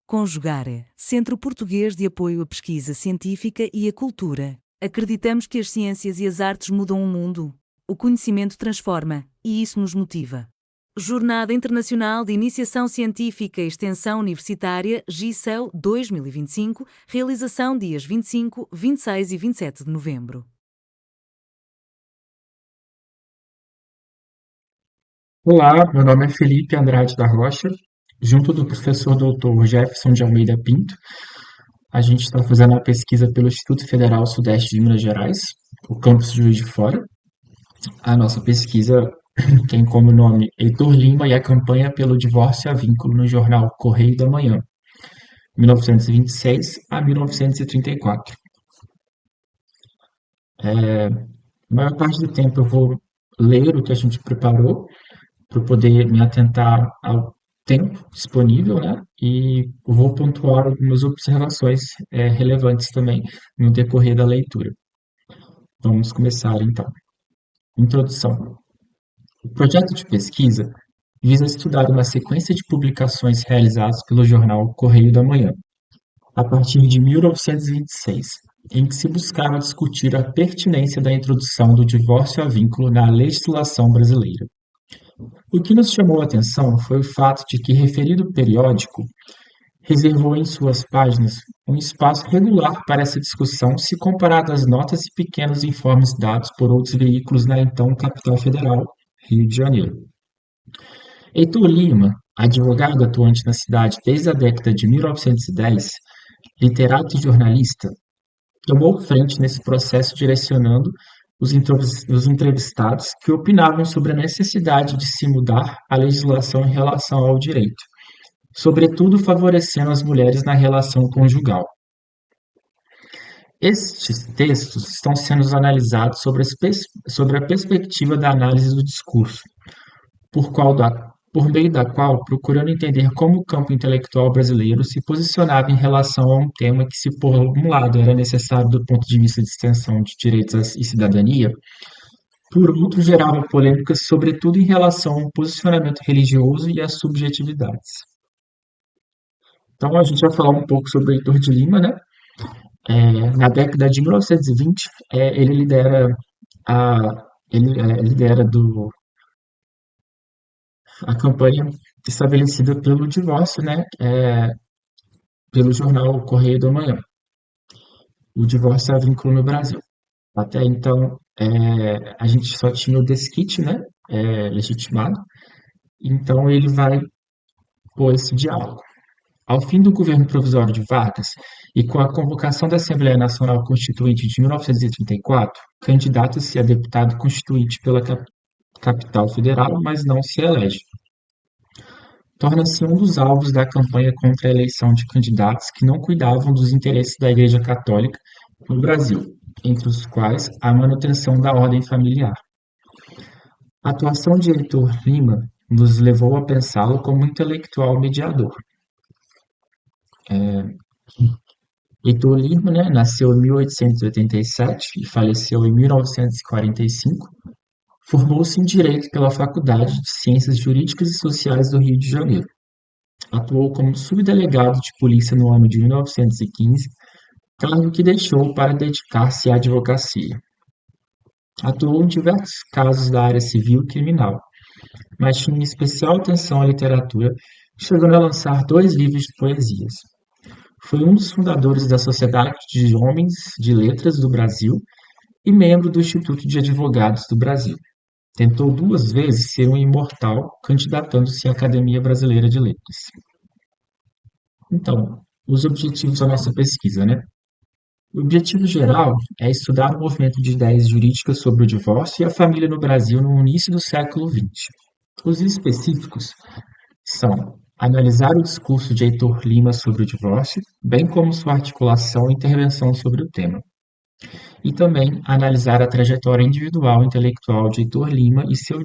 Conjugare, Centro Português de Apoio à Pesquisa Científica e à Cultura. Acreditamos que as ciências e as artes mudam o mundo. O conhecimento transforma, e isso nos motiva. Jornada Internacional de Iniciação Científica e Extensão Universitária, GICEU 2025, realização dias 25, 26 e 27 de novembro. Olá, meu nome é Felipe Andrade da Rocha, junto do professor doutor Jefferson de Almeida Pinto. A gente está fazendo uma pesquisa pelo Instituto Federal Sudeste de Minas Gerais, o campus Juiz de Fora. A nossa pesquisa tem como nome Heitor Lima e a campanha pelo divórcio a vínculo no jornal Correio da Manhã, 1926 a 1934. A maior parte do tempo eu vou ler o que a gente preparou, para poder me atentar ao tempo disponível, né? E vou pontuar algumas observações relevantes também no decorrer da leitura. Vamos começar então. Introdução. O projeto de pesquisa visa estudar uma sequência de publicações realizadas pelo jornal Correio da Manhã, a partir de 1926, em que se buscava discutir a pertinência da introdução do divórcio a vínculo na legislação brasileira. O que nos chamou a atenção foi o fato de que referido periódico reservou em suas páginas um espaço regular para essa discussão se comparado às notas e pequenos informes dados por outros veículos na então capital federal, Rio de Janeiro. Heitor Lima, advogado atuante na cidade desde a década de 1910, literato e jornalista, tomou frente nesse processo direcionando os entrevistados que opinavam sobre a necessidade de se mudar a legislação em relação ao direito, sobretudo favorecendo as mulheres na relação conjugal. Estes textos estão sendo analisados sobre a perspectiva da análise do discurso, por meio da qual procurando entender como o campo intelectual brasileiro se posicionava em relação a um tema que, se por um lado era necessário do ponto de vista de extensão de direitos e cidadania, por outro gerava polêmicas sobretudo em relação ao posicionamento religioso e às subjetividades. Então a gente vai falar um pouco sobre o Heitor de Lima, né? Na década de 1920, ele a, lidera a campanha estabelecida pelo divórcio, né? Pelo jornal Correio da Manhã, o divórcio a vínculo no Brasil. Até então, a gente só tinha o desquite, né? Legitimado. Então ele vai pôr esse diálogo. Ao fim do governo provisório de Vargas e com a convocação da Assembleia Nacional Constituinte de 1934, candidata-se a deputado constituinte pela capital federal, mas não se elege. Torna-se um dos alvos da campanha contra a eleição de candidatos que não cuidavam dos interesses da Igreja Católica no Brasil, entre os quais a manutenção da ordem familiar. A atuação de Heitor Lima nos levou a pensá-lo como intelectual mediador. Heitor Lima, né, nasceu em 1887 e faleceu em 1945. Formou-se em Direito pela Faculdade de Ciências Jurídicas e Sociais do Rio de Janeiro. Atuou como subdelegado de polícia no ano de 1915, cargo que deixou para dedicar-se à advocacia. Atuou em diversos casos da área civil e criminal, mas tinha especial atenção à literatura, chegando a lançar 2 livros de poesias. Foi um dos fundadores da Sociedade de Homens de Letras do Brasil e membro do Instituto de Advogados do Brasil. Tentou 2 vezes ser um imortal, candidatando-se à Academia Brasileira de Letras. Então, os objetivos da nossa pesquisa, né? O objetivo geral é estudar o movimento de ideias jurídicas sobre o divórcio e a família no Brasil no início do século XX. Os específicos são analisar o discurso de Heitor Lima sobre o divórcio, bem como sua articulação e intervenção sobre o tema. E também analisar a trajetória individual e intelectual de Heitor Lima e seu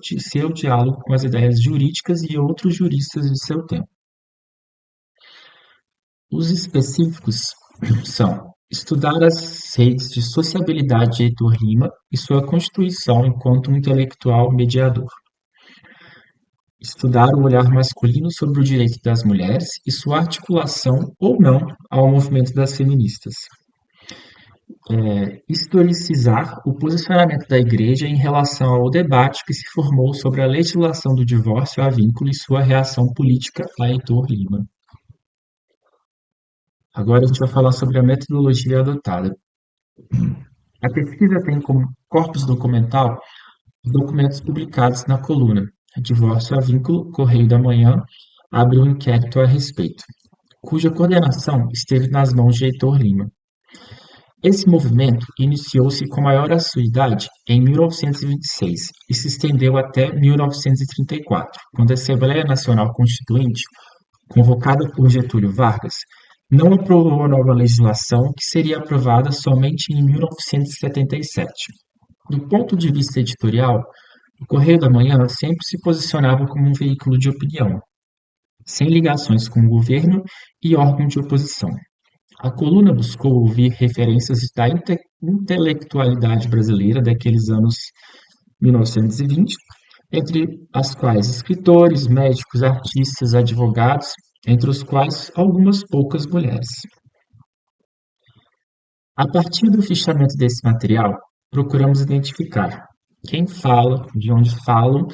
diálogo com as ideias jurídicas e outros juristas de seu tempo. Os específicos são estudar as redes de sociabilidade de Heitor Lima e sua constituição enquanto um intelectual mediador. estudar o olhar masculino sobre o direito das mulheres e sua articulação ou não ao movimento das feministas. Historicizar o posicionamento da Igreja em relação ao debate que se formou sobre a legislação do divórcio a vínculo e sua reação política a Heitor Lima. Agora a gente vai falar sobre a metodologia adotada. A pesquisa tem como corpus documental os documentos publicados na coluna Divórcio a Vínculo, Correio da Manhã, abre um inquérito a respeito, cuja coordenação esteve nas mãos de Heitor Lima. Esse movimento iniciou-se com maior assiduidade em 1926 e se estendeu até 1934, quando a Assembleia Nacional Constituinte, convocada por Getúlio Vargas, não aprovou a nova legislação que seria aprovada somente em 1977. Do ponto de vista editorial, o Correio da Manhã sempre se posicionava como um veículo de opinião, sem ligações com o governo e órgão de oposição. A coluna buscou ouvir referências da intelectualidade brasileira daqueles anos 1920, entre as quais escritores, médicos, artistas, advogados, entre os quais algumas poucas mulheres. A partir do fichamento desse material, procuramos identificar quem fala, de onde falam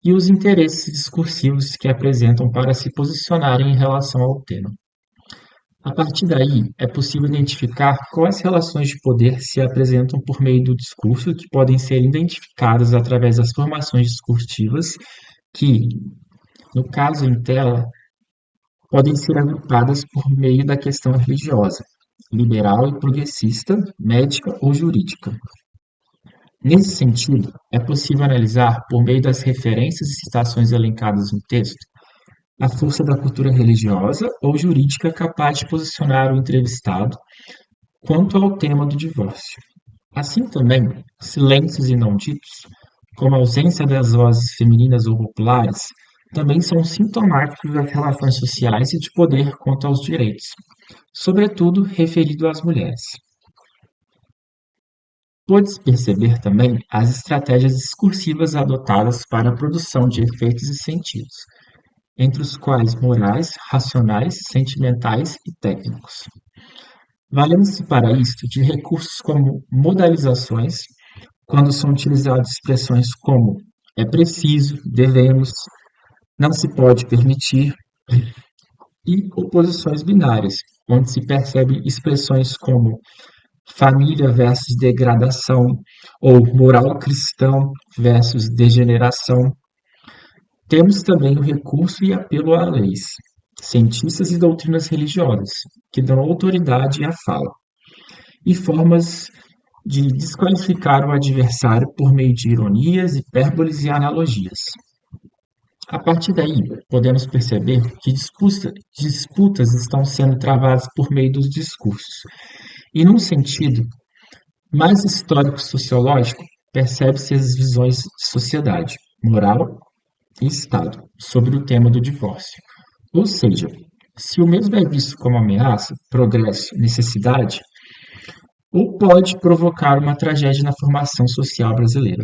e os interesses discursivos que apresentam para se posicionarem em relação ao tema. A partir daí, é possível identificar quais relações de poder se apresentam por meio do discurso que podem ser identificadas através das formações discursivas que, no caso em tela, podem ser agrupadas por meio da questão religiosa, liberal e progressista, médica ou jurídica. Nesse sentido, é possível analisar, por meio das referências e citações elencadas no texto, a força da cultura religiosa ou jurídica capaz de posicionar o entrevistado quanto ao tema do divórcio. Assim também, silêncios e não ditos, como a ausência das vozes femininas ou populares, também são sintomáticos das relações sociais e de poder quanto aos direitos, sobretudo referido às mulheres. Pode-se perceber também as estratégias discursivas adotadas para a produção de efeitos e sentidos, entre os quais morais, racionais, sentimentais e técnicos. Valendo-se para isto de recursos como modalizações, quando são utilizadas expressões como é preciso, devemos, não se pode permitir, e oposições binárias, onde se percebem expressões como família versus degradação ou moral cristão versus degeneração. Temos também o recurso e apelo a leis, cientistas e doutrinas religiosas, que dão autoridade à fala, e formas de desqualificar o adversário por meio de ironias, hipérboles e analogias. A partir daí, podemos perceber que disputas estão sendo travadas por meio dos discursos, e num sentido mais histórico-sociológico, percebe-se as visões de sociedade, moral e Estado sobre o tema do divórcio. Ou seja, se o mesmo é visto como ameaça, progresso, necessidade, ou pode provocar uma tragédia na formação social brasileira.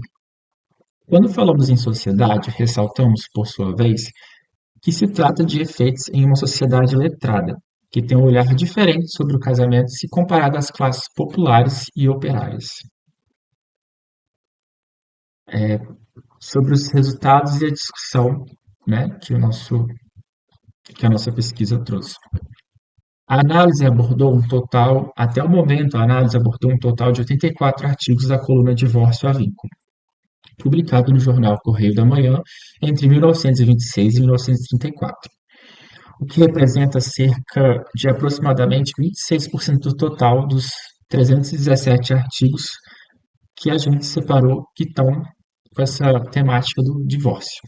Quando falamos em sociedade, ressaltamos, por sua vez, que se trata de efeitos em uma sociedade letrada, que tem um olhar diferente sobre o casamento se comparado às classes populares e operárias. Sobre os resultados e a discussão, né, que a nossa pesquisa trouxe. Até o momento, a análise abordou um total de 84 artigos da coluna Divórcio a Vínculo, publicado no jornal Correio da Manhã entre 1926 e 1934, o que representa cerca de aproximadamente 26% do total dos 317 artigos que a gente separou que estão com essa temática do divórcio.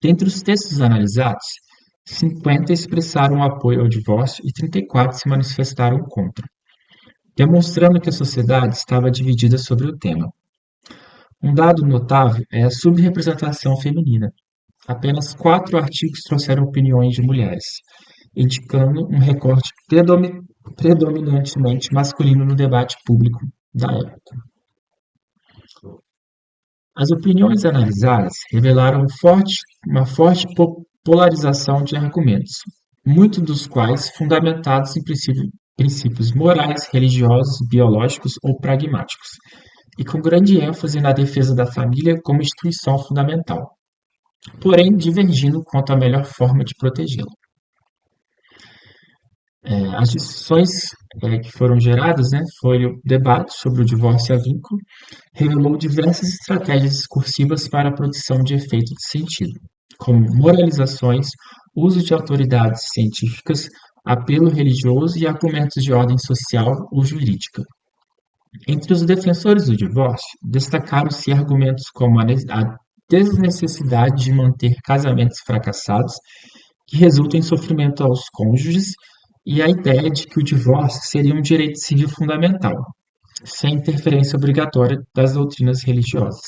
Dentre os textos analisados, 50 expressaram apoio ao divórcio e 34 se manifestaram contra, demonstrando que a sociedade estava dividida sobre o tema. Um dado notável é a subrepresentação feminina. Apenas 4 artigos trouxeram opiniões de mulheres, indicando um recorte predominantemente masculino no debate público da época. As opiniões analisadas revelaram uma forte polarização de argumentos, muitos dos quais fundamentados em princípios morais, religiosos, biológicos ou pragmáticos, e com grande ênfase na defesa da família como instituição fundamental, porém divergindo quanto à melhor forma de protegê-la. As discussões que foram geradas, né, foi o debate sobre o divórcio a vínculo, revelou diversas estratégias discursivas para a produção de efeito de sentido, como moralizações, uso de autoridades científicas, apelo religioso e argumentos de ordem social ou jurídica. Entre os defensores do divórcio, destacaram-se argumentos como a desnecessidade de manter casamentos fracassados que resultam em sofrimento aos cônjuges e a ideia de que o divórcio seria um direito civil fundamental, sem interferência obrigatória das doutrinas religiosas.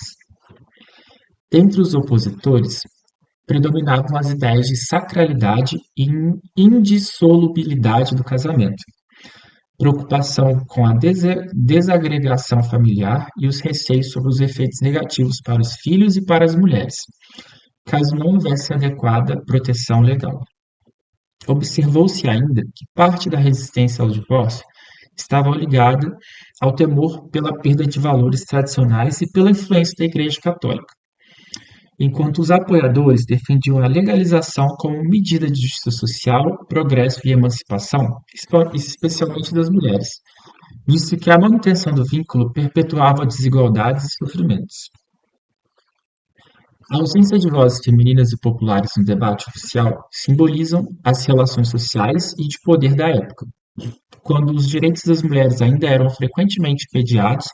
Dentre os opositores, predominavam as ideias de sacralidade e indissolubilidade do casamento, preocupação com a desagregação familiar e os receios sobre os efeitos negativos para os filhos e para as mulheres, caso não houvesse adequada proteção legal. Observou-se ainda que parte da resistência ao divórcio estava ligada ao temor pela perda de valores tradicionais e pela influência da Igreja Católica, enquanto os apoiadores defendiam a legalização como medida de justiça social, progresso e emancipação, especialmente das mulheres, visto que a manutenção do vínculo perpetuava desigualdades e sofrimentos. A ausência de vozes femininas e populares no debate oficial simbolizam as relações sociais e de poder da época, quando os direitos das mulheres ainda eram frequentemente mediados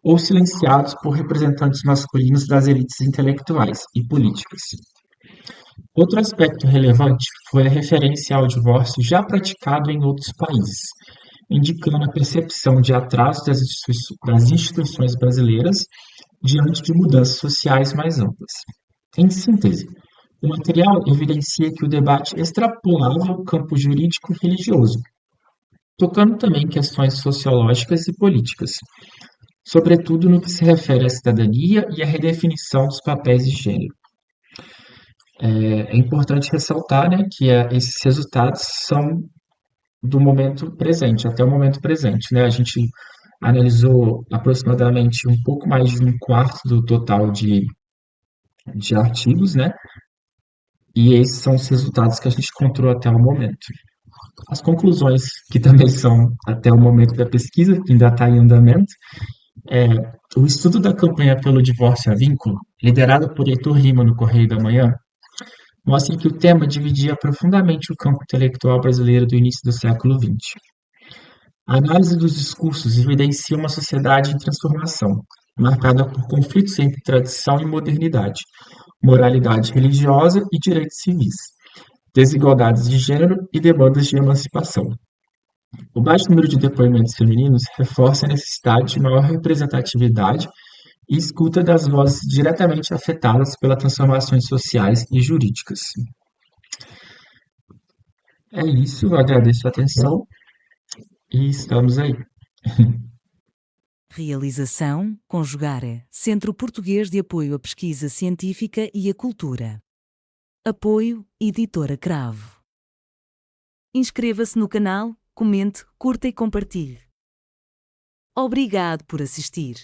ou silenciados por representantes masculinos das elites intelectuais e políticas. Outro aspecto relevante foi a referência ao divórcio já praticado em outros países, indicando a percepção de atraso das instituições brasileiras diante de mudanças sociais mais amplas. Em síntese, o material evidencia que o debate extrapolava o campo jurídico e religioso, tocando também questões sociológicas e políticas, sobretudo no que se refere à cidadania e à redefinição dos papéis de gênero. É importante ressaltar, né, que esses resultados são do momento presente, até o momento presente, né? A gente analisou aproximadamente um pouco mais de um quarto do total de artigos, né? E esses são os resultados que a gente encontrou até o momento. As conclusões, que também são até o momento da pesquisa, que ainda está em andamento, é o estudo da campanha pelo divórcio a vínculo, liderado por Heitor Lima no Correio da Manhã, mostra que o tema dividia profundamente o campo intelectual brasileiro do início do século XX. A análise dos discursos evidencia uma sociedade em transformação, marcada por conflitos entre tradição e modernidade, moralidade religiosa e direitos civis, desigualdades de gênero e demandas de emancipação. O baixo número de depoimentos femininos reforça a necessidade de maior representatividade e escuta das vozes diretamente afetadas pelas transformações sociais e jurídicas. É isso, eu agradeço a atenção e estamos aí. Realização Conjugare, Centro Português de Apoio à Pesquisa Científica e à Cultura. Apoio Editora Cravo. Inscreva-se no canal, comente, curta e compartilhe. Obrigado por assistir.